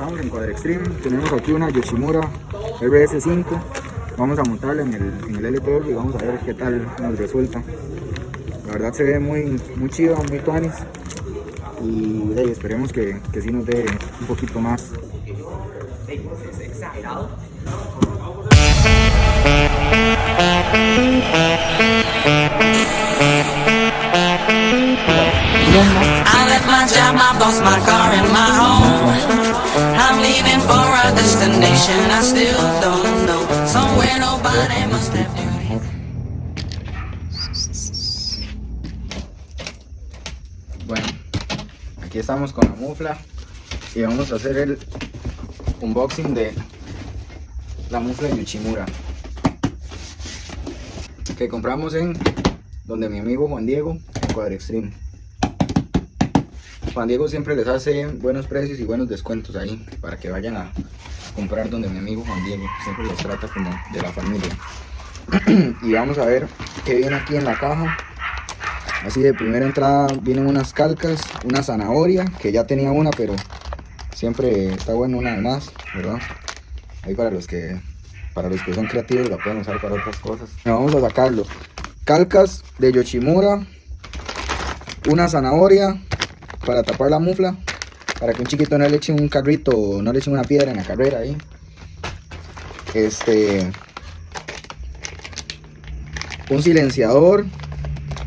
estamos en Quadra Extreme, tenemos aquí una Yoshimura RS5, vamos a montarla en el LTR y vamos a ver qué tal nos resulta. La verdad se ve muy chido, muy tuanis y esperemos que sí nos dé un poquito más. I left my job, my boss, my car, and my home. I'm leaving for a destination I still don't know. Somewhere nobody must have duty. Bueno, aquí estamos con la mufla y vamos a hacer el unboxing de la mufla de Yoshimura que compramos en donde mi amigo Juan Diego en Quadra Extreme. Juan Diego siempre les hace buenos precios y buenos descuentos ahí para que vayan a comprar donde mi amigo Juan Diego, siempre los trata como de la familia. Y vamos a ver qué viene aquí en la caja. Así de primera entrada vienen unas calcas, una zanahoria, que ya tenía una, pero siempre está bueno una más, ¿verdad? Ahí para los que son creativos la pueden usar para otras cosas. Vamos a sacarlo. Calcas de Yoshimura, una zanahoria para tapar la mufla, para que un chiquito no le eche un carrito, no le eche una piedra en la carrera ahí. Un silenciador,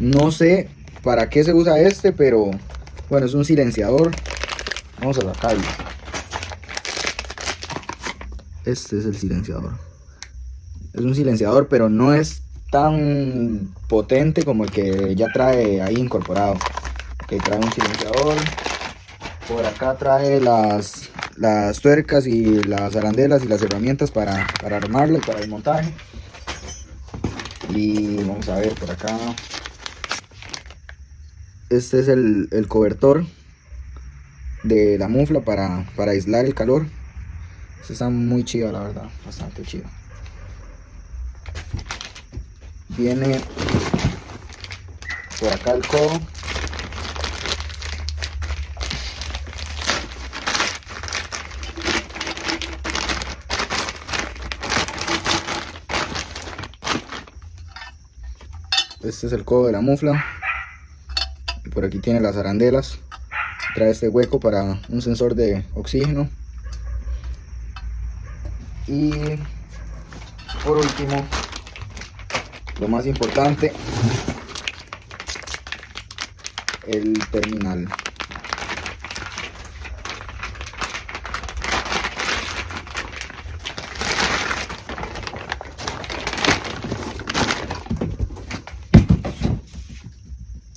no sé para qué se usa pero bueno, es un silenciador. Vamos a sacarlo. Este es el silenciador. Es un silenciador, pero no es tan potente como el que ya trae ahí incorporado. Que trae un silenciador. Por acá trae las tuercas y las arandelas y las herramientas para armarlo y para el montaje. Y vamos a ver por acá. Este es el cobertor de la mufla para aislar el calor. Este está muy chido, la verdad, bastante chido. Viene por acá el codo. Este es el codo de la mufla. Y por aquí tiene las arandelas. Trae este hueco para un sensor de oxígeno. Y por último, lo más importante, el terminal.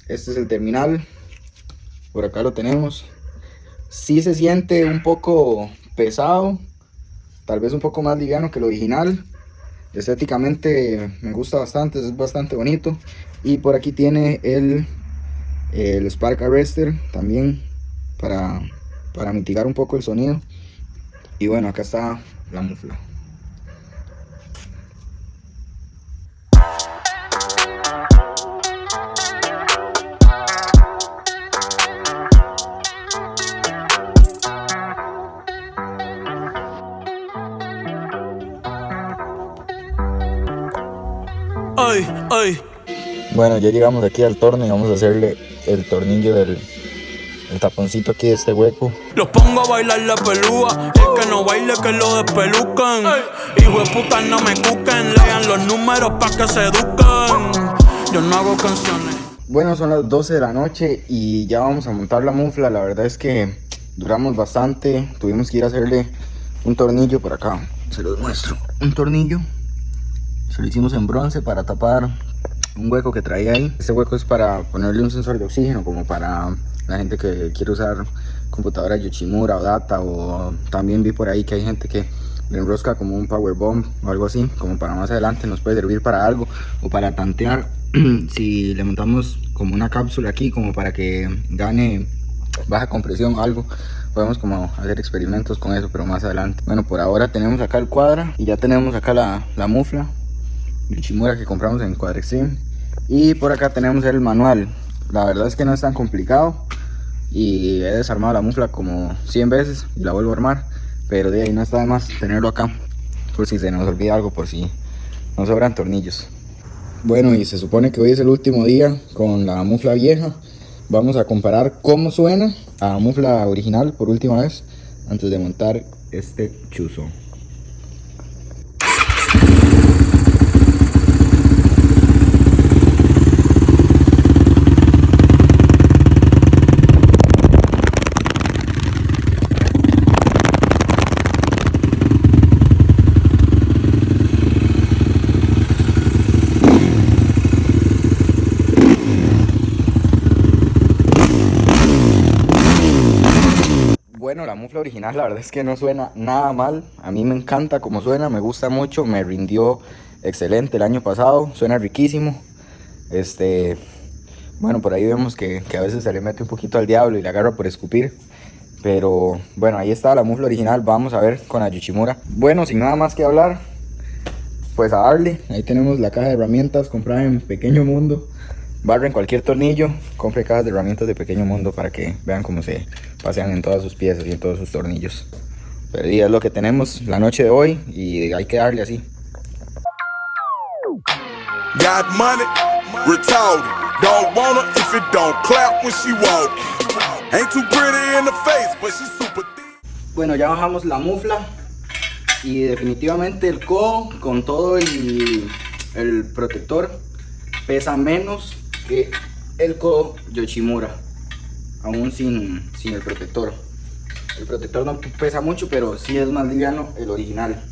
Este es el terminal, por acá lo tenemos. Sí se siente un poco pesado, tal vez un poco más liviano que el original. Estéticamente me gusta bastante, es bastante bonito. Y por aquí tiene el Spark Arrestor también para mitigar un poco el sonido. Y bueno, acá está la mufla. Ay, ay. Bueno, ya llegamos aquí al torno y vamos a hacerle el tornillo del taponcito aquí de este hueco. Los pongo a bailar la pelúa, el que no baile que lo despelucan. Hijo de puta no me cuquen, lean los números pa' que se eduquen. Yo no hago canciones. Bueno, son las 12 de la noche y ya vamos a montar la mufla. La verdad es que duramos bastante, tuvimos que ir a hacerle un tornillo por acá. Se los muestro, un tornillo. Se lo hicimos en bronce para tapar un hueco que traía ahí. Este hueco es para ponerle un sensor de oxígeno, como para la gente que quiere usar computadoras Yoshimura o Data, o también vi por ahí que hay gente que le enrosca como un power bomb o algo así, como para más adelante nos puede servir para algo, o para tantear si le montamos como una cápsula aquí, como para que gane baja compresión o algo. Podemos como hacer experimentos con eso, pero más adelante. Bueno, por ahora tenemos acá el Quadra y ya tenemos acá la mufla Yoshimura que compramos en Quadra Extreme. Y por acá tenemos el manual. La verdad es que no es tan complicado y he desarmado la mufla como 100 veces y la vuelvo a armar. pero de ahí no está de más tenerlo acá, por si se nos olvida algo, por si no sobran tornillos. Bueno, y se supone que hoy es el último día con la mufla vieja. Vamos a comparar cómo suena a la mufla original por última vez antes de montar este chuzo. Bueno, la mufla original la verdad es que no suena nada mal. A mí me encanta cómo suena, me gusta mucho, me rindió excelente el año pasado, suena riquísimo. Bueno, por ahí vemos que a veces se le mete un poquito al diablo y le agarra por escupir. Pero bueno, ahí está la mufla original, vamos a ver con la Yoshimura. Bueno, sin nada más que hablar, pues a darle. Ahí tenemos la caja de herramientas comprada en Pequeño Mundo. Barren cualquier tornillo, compre cajas de herramientas de Pequeño Mundo para que vean cómo se pasean en todas sus piezas y en todos sus tornillos. Pero sí, es lo que tenemos la noche de hoy y hay que darle así. Got money, retarded. Don't want her if it don't clap when she walk. Ain't too pretty in the face, but she's super thick. Bueno, ya bajamos la mufla y definitivamente el codo con todo el protector pesa menos que el codo Yoshimura, aún sin el protector. El protector no pesa mucho, pero sí es más liviano el original.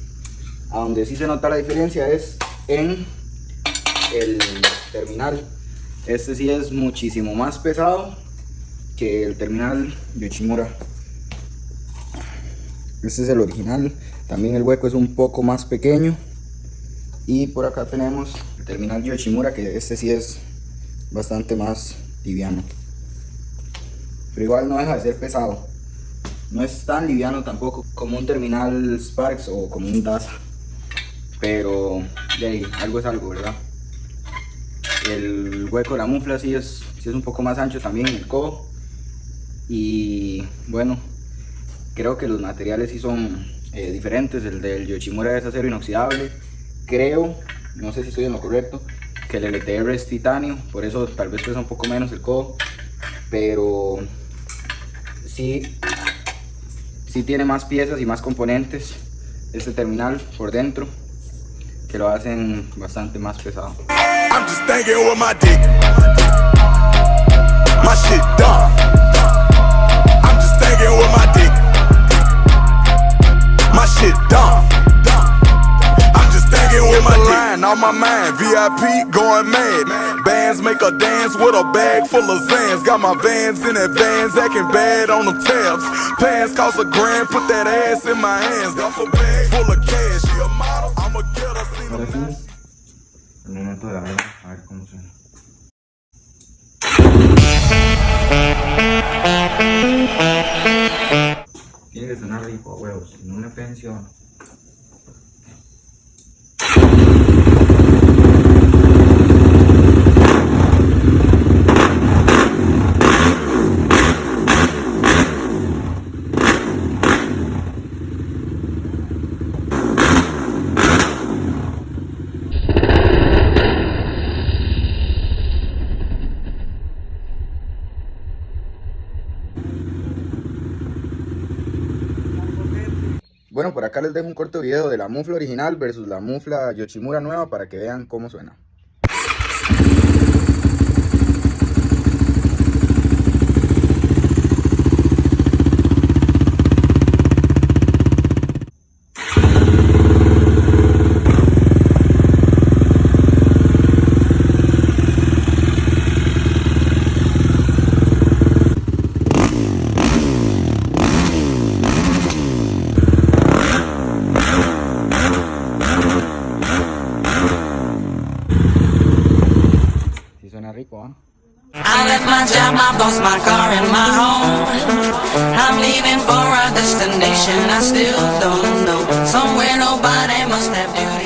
A donde sí se nota la diferencia es en el terminal. Este sí es muchísimo más pesado que el terminal Yoshimura. Este es el original. También el hueco es un poco más pequeño. Y por acá tenemos el terminal Yoshimura, que este sí es bastante más liviano. Pero igual no deja de ser pesado. No es tan liviano tampoco como un terminal Sparks o como un Dasa. Pero de ahí, algo es algo, ¿verdad? El hueco de la mufla sí es un poco más ancho también en el codo. Y bueno, creo que los materiales sí son diferentes. El del Yoshimura es acero inoxidable. Creo, no sé si estoy en lo correcto, que el LTR es titanio, por eso tal vez pesa un poco menos el codo. Pero sí tiene más piezas y más componentes este terminal por dentro, que lo hacen bastante más pesado. I'm just thinking with my dick. My shit done. I'm just thinking with my dick. My shit done. I'm just thinking with my line on my mind. VIP going mad. Bands make a dance with a bag full of Zans. Got my Vans in advance, acting bad on them tabs. Pants cost $1,000, put that ass in my hands. Got a bag full of cash. She a model, I'ma get her. Ahora sí, el momento de la verdad, a ver cómo suena. Tiene que sonar rico a huevos, no me pensiona. Bueno, por acá les dejo un corto video de la mufla original versus la mufla Yoshimura nueva para que vean cómo suena. Rico, ¿eh? I left my job, my boss, my car, and my home. I'm leaving for a destination I still don't know. Somewhere nobody must have duty.